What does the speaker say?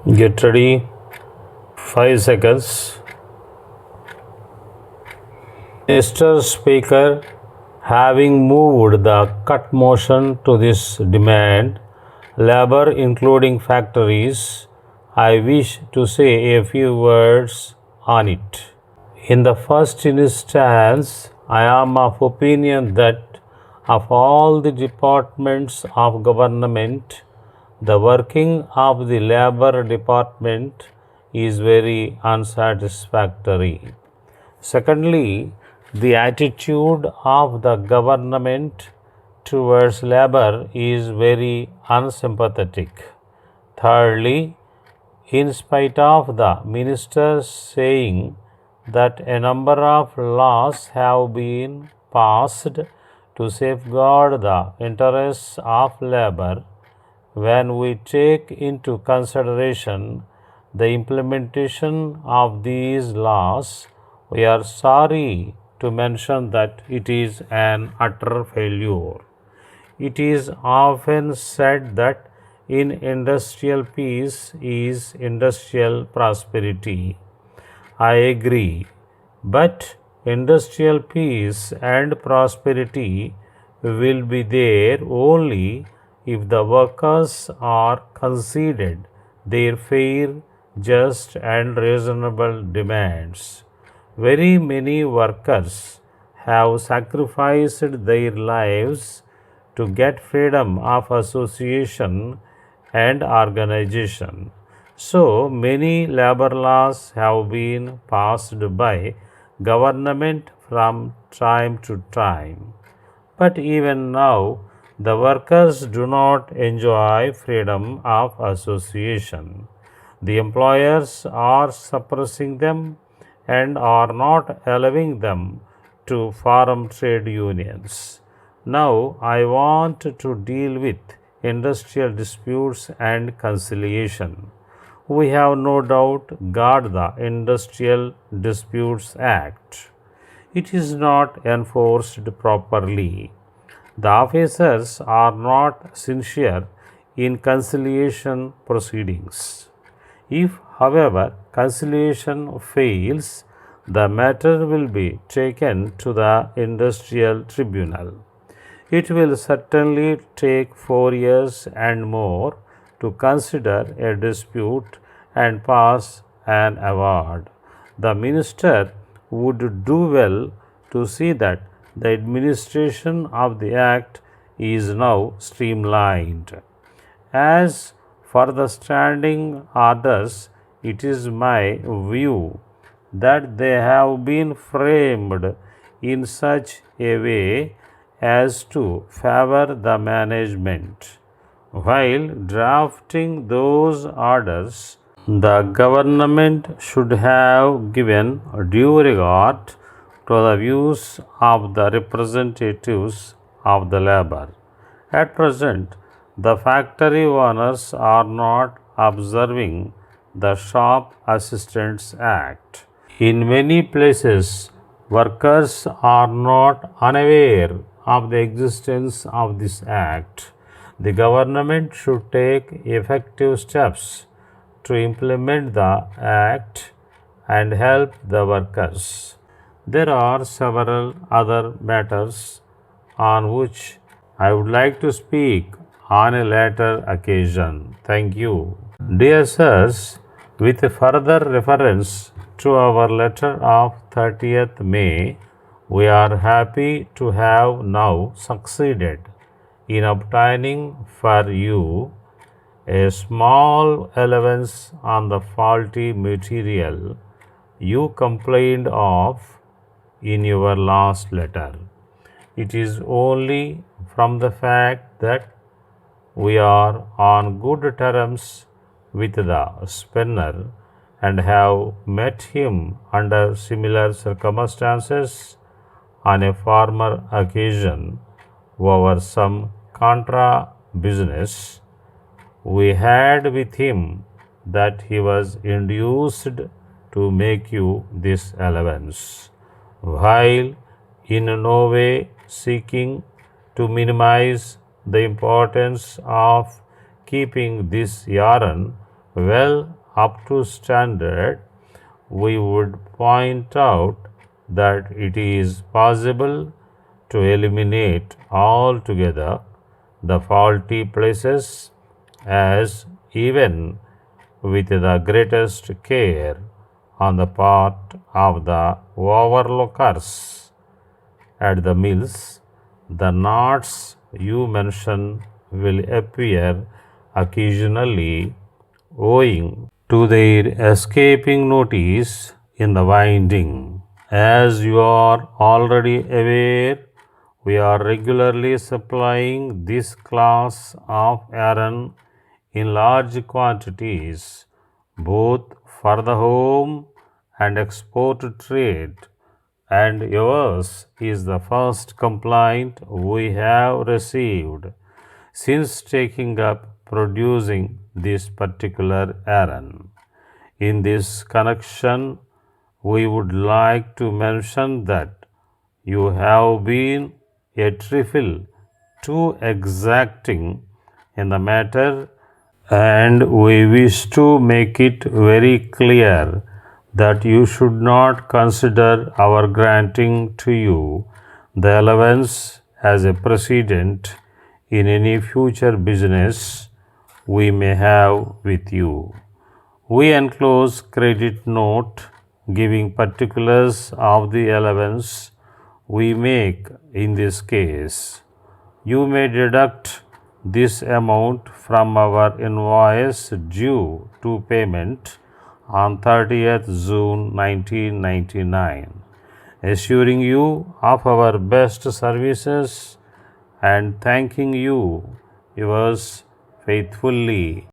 Get ready. 5 seconds. Mr. Speaker, having moved the cut motion to this demand, labor including factories, I wish to say a few words on it. In the first instance, I am of opinion that of all the departments of government, the working of the labor department is very unsatisfactory. Secondly, the attitude of the government towards labor is very unsympathetic. Thirdly, in spite of the minister saying that a number of laws have been passed to safeguard the interests of labor, when we take into consideration the implementation of these laws, we are sorry to mention that it is an utter failure. It is often said that in industrial peace is industrial prosperity. I agree, but industrial peace and prosperity will be there only if the workers are conceded their fair, just, and reasonable demands. Very many workers have sacrificed their lives to get freedom of association and organization. So many labor laws have been passed by government from time to time. But even now, the workers do not enjoy freedom of association. The employers are suppressing them and are not allowing them to form trade unions. Now, I want to deal with industrial disputes and conciliation. We have no doubt got the Industrial Disputes Act. It is not enforced properly. The officers are not sincere in conciliation proceedings. If, however, conciliation fails, the matter will be taken to the Industrial Tribunal. It will certainly take 4 years and more to consider a dispute and pass an award. The minister would do well to see that the administration of the act is now streamlined. As for the standing orders, it is my view that they have been framed in such a way as to favor the management. While drafting those orders, the government should have given due regard to the views of the representatives of the labor. At present, the factory owners are not observing the Shop Assistants Act. In many places, workers are not unaware of the existence of this act. The government should take effective steps to implement the act and help the workers. There are several other matters on which I would like to speak on a later occasion. Thank you. Dear sirs, with further reference to our letter of 30th May, we are happy to have now succeeded in obtaining for you a small allowance on the faulty material you complained of in your last letter. It is only from the fact that we are on good terms with the spinner and have met him under similar circumstances on a former occasion over some contra business we had with him that he was induced to make you this allowance, while in no way seeking to minimize the importance of keeping this yarn well up to standard, we would point out that it is possible to eliminate altogether the faulty places, as even with the greatest care on the part of the overlookers at the mills, the knots you mention will appear occasionally owing to their escaping notice in the winding. As you are already aware, we are regularly supplying this class of iron in large quantities, both for the home and export trade, and yours is the first complaint we have received since taking up producing this particular iron. In this connection, we would like to mention that you have been a trifle too exacting in the matter, and we wish to make it very clear that you should not consider our granting to you the allowance as a precedent in any future business we may have with you. We enclose credit note giving particulars of the allowance we make in this case. You may deduct this amount from our invoice due to payment on 30th June 1999, assuring you of our best services and thanking you yours faithfully.